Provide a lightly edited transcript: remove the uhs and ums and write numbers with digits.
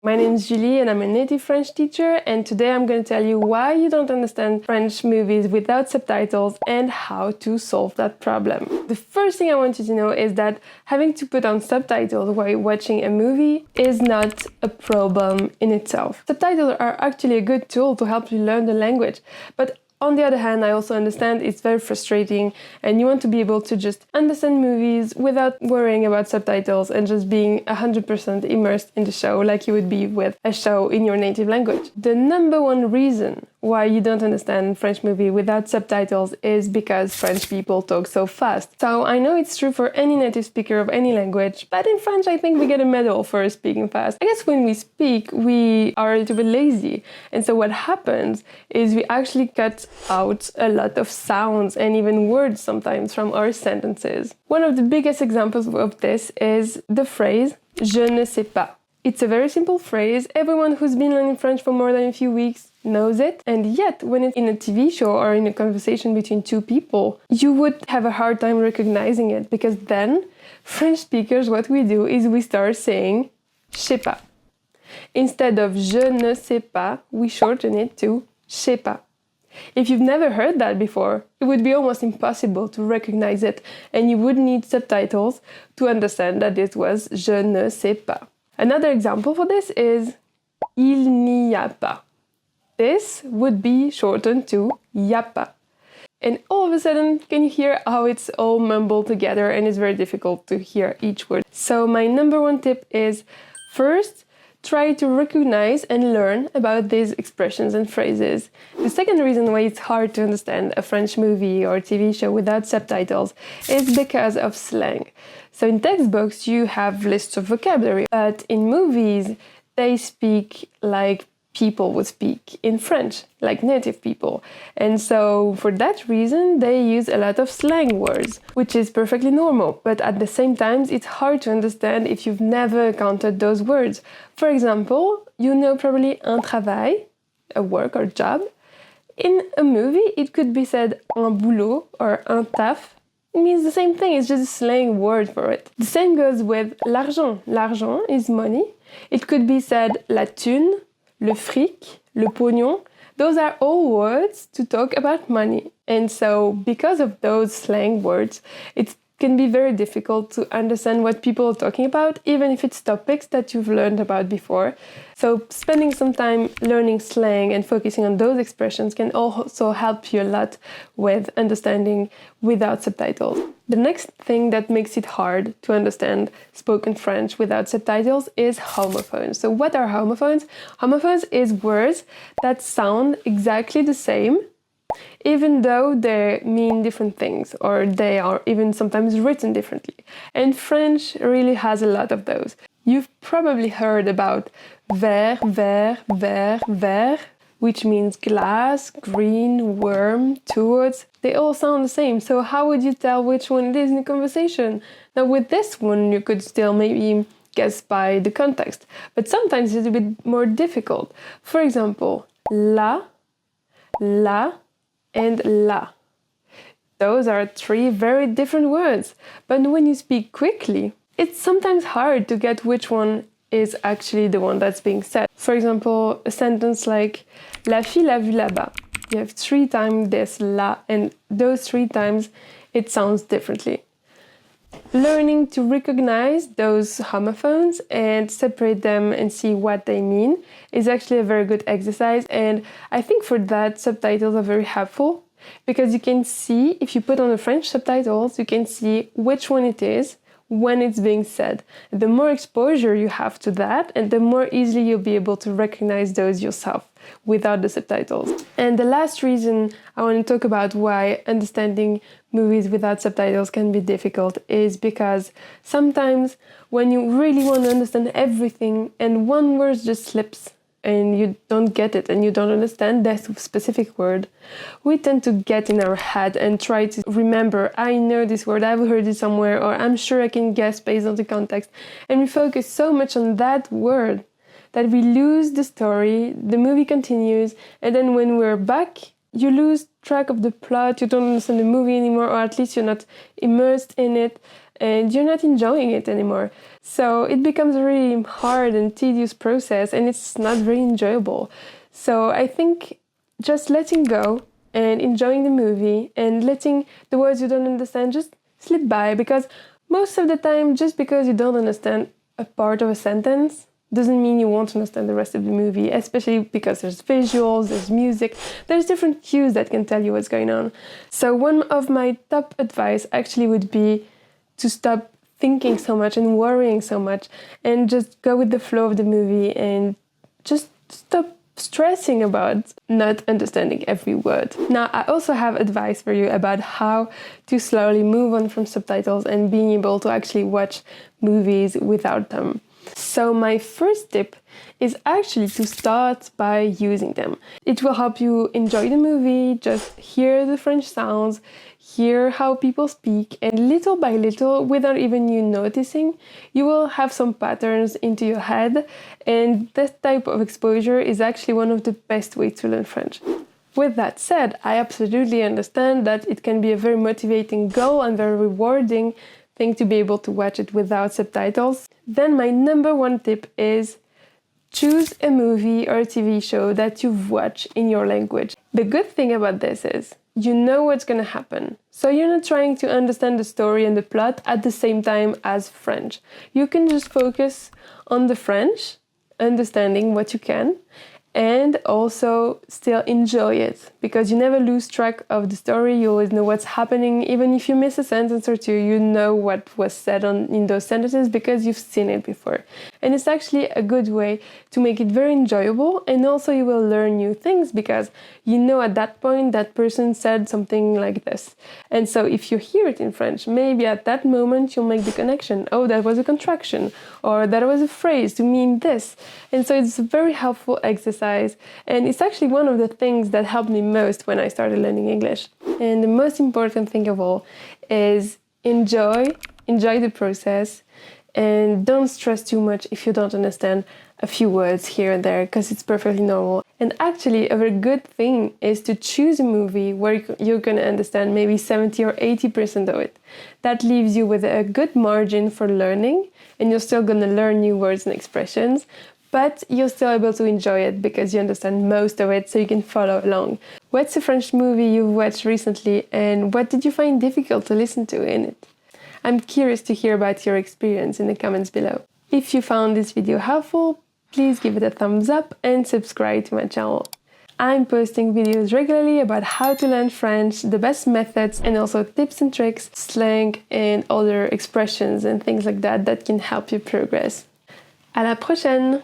My name is Julie and I'm a native French teacher, and today I'm going to tell you why you don't understand French movies without subtitles and how to solve that problem. The first thing I want you to know is that having to put on subtitles while watching a movie is not a problem in itself. Subtitles are actually a good tool to help you learn the language, but on the other hand, I also understand it's very frustrating and you want to be able to just understand movies without worrying about subtitles and just being 100% immersed in the show like you would be with a show in your native language. The number one reason why you don't understand French movie without subtitles is because French people talk so fast. So I know it's true for any native speaker of any language, but in French I think we get a medal for speaking fast. I guess when we speak, we are a little bit lazy. And so what happens is we actually cut out a lot of sounds and even words sometimes from our sentences. One of the biggest examples of this is the phrase "je ne sais pas." It's a very simple phrase. Everyone who's been learning French for more than a few weeks knows it, and yet when it's in a TV show or in a conversation between two people, you would have a hard time recognizing it, because then French speakers, what we do is we start saying "je sais pas." Instead of "je ne sais pas," we shorten it to "je sais pas." If you've never heard that before, it would be almost impossible to recognize it, and you would need subtitles to understand that this was "je ne sais pas." Another example for this is "il n'y a pas." This would be shortened to "y a pas." And all of a sudden, can you hear how it's all mumbled together and it's very difficult to hear each word? So my number one tip is, first, try to recognize and learn about these expressions and phrases. The second reason why it's hard to understand a French movie or TV show without subtitles is because of slang. So in textbooks, you have lists of vocabulary, but in movies, they speak like people would speak in French, like native people. And so for that reason, they use a lot of slang words, which is perfectly normal. But at the same time, it's hard to understand if you've never encountered those words. For example, you know probably un travail, a work or job. In a movie, it could be said un boulot or un taf. It means the same thing, it's just a slang word for it. The same goes with l'argent. L'argent is money. It could be said la thune, le fric, le pognon. Those are all words to talk about money. And so because of those slang words, it can be very difficult to understand what people are talking about, even if it's topics that you've learned about before. So spending some time learning slang and focusing on those expressions can also help you a lot with understanding without subtitles. The next thing that makes it hard to understand spoken French without subtitles is homophones. So what are homophones? Homophones is words that sound exactly the same, even though they mean different things, or they are even sometimes written differently. And French really has a lot of those. You've probably heard about vert, vert, vert, vert, which means glass, green, worm, towards. They all sound the same, so how would you tell which one it is in a conversation? Now with this one, you could still maybe guess by the context, but sometimes it's a bit more difficult. For example, la, and la. Those are three very different words, but when you speak quickly, it's sometimes hard to get which one is actually the one that's being said. For example, a sentence like la fille l'a vu là-bas. You have 3 times this la, and those 3 times it sounds differently. Learning to recognize those homophones and separate them and see what they mean is actually a very good exercise, and I think for that subtitles are very helpful, because you can see, if you put on the French subtitles, you can see which one it is when it's being said. The more exposure you have to that, and the more easily you'll be able to recognize those yourself without the subtitles. And the last reason I want to talk about why understanding movies without subtitles can be difficult is because sometimes when you really want to understand everything and one word just slips and you don't get it and you don't understand that specific word, we tend to get in our head and try to remember, I know this word, I've heard it somewhere, or I'm sure I can guess based on the context. And we focus so much on that word that we lose the story, the movie continues, and then when we're back, you lose track of the plot, you don't understand the movie anymore, or at least you're not immersed in it, and you're not enjoying it anymore. So it becomes a really hard and tedious process, and it's not very enjoyable. So I think just letting go and enjoying the movie and letting the words you don't understand just slip by, because most of the time, just because you don't understand a part of a sentence doesn't mean you won't understand the rest of the movie, especially because there's visuals, there's music, there's different cues that can tell you what's going on. So one of my top advice actually would be to stop thinking so much and worrying so much and just go with the flow of the movie and just stop stressing about not understanding every word. Now, I also have advice for you about how to slowly move on from subtitles and being able to actually watch movies without them. So my first tip is actually to start by using them. It will help you enjoy the movie, just hear the French sounds, hear how people speak, and little by little, without even you noticing, you will have some patterns into your head, and this type of exposure is actually one of the best ways to learn French. With that said, I absolutely understand that it can be a very motivating goal and very rewarding thing to be able to watch it without subtitles. Then my number one tip is choose a movie or a TV show that you've watched in your language. The good thing about this is you know what's going to happen. So you're not trying to understand the story and the plot at the same time as French. You can just focus on the French, understanding what you can, and also still enjoy it, because you never lose track of the story. You always know what's happening. Even if you miss a sentence or two, you know what was said in those sentences because you've seen it before. And it's actually a good way to make it very enjoyable, and also you will learn new things because you know at that point that person said something like this. And so if you hear it in French, maybe at that moment you'll make the connection. Oh, that was a contraction, or that was a phrase to mean this. And so it's a very helpful exercise. And it's actually one of the things that helped me most when I started learning English. And the most important thing of all is enjoy the process, and don't stress too much if you don't understand a few words here and there, because it's perfectly normal. And actually, a very good thing is to choose a movie where you're going to understand maybe 70 or 80% of it. That leaves you with a good margin for learning, and you're still going to learn new words and expressions, but you're still able to enjoy it because you understand most of it, so you can follow along. What's a French movie you've watched recently, and what did you find difficult to listen to in it? I'm curious to hear about your experience in the comments below. If you found this video helpful, please give it a thumbs up and subscribe to my channel. I'm posting videos regularly about how to learn French, the best methods, and also tips and tricks, slang, and other expressions and things like that that can help you progress. À la prochaine!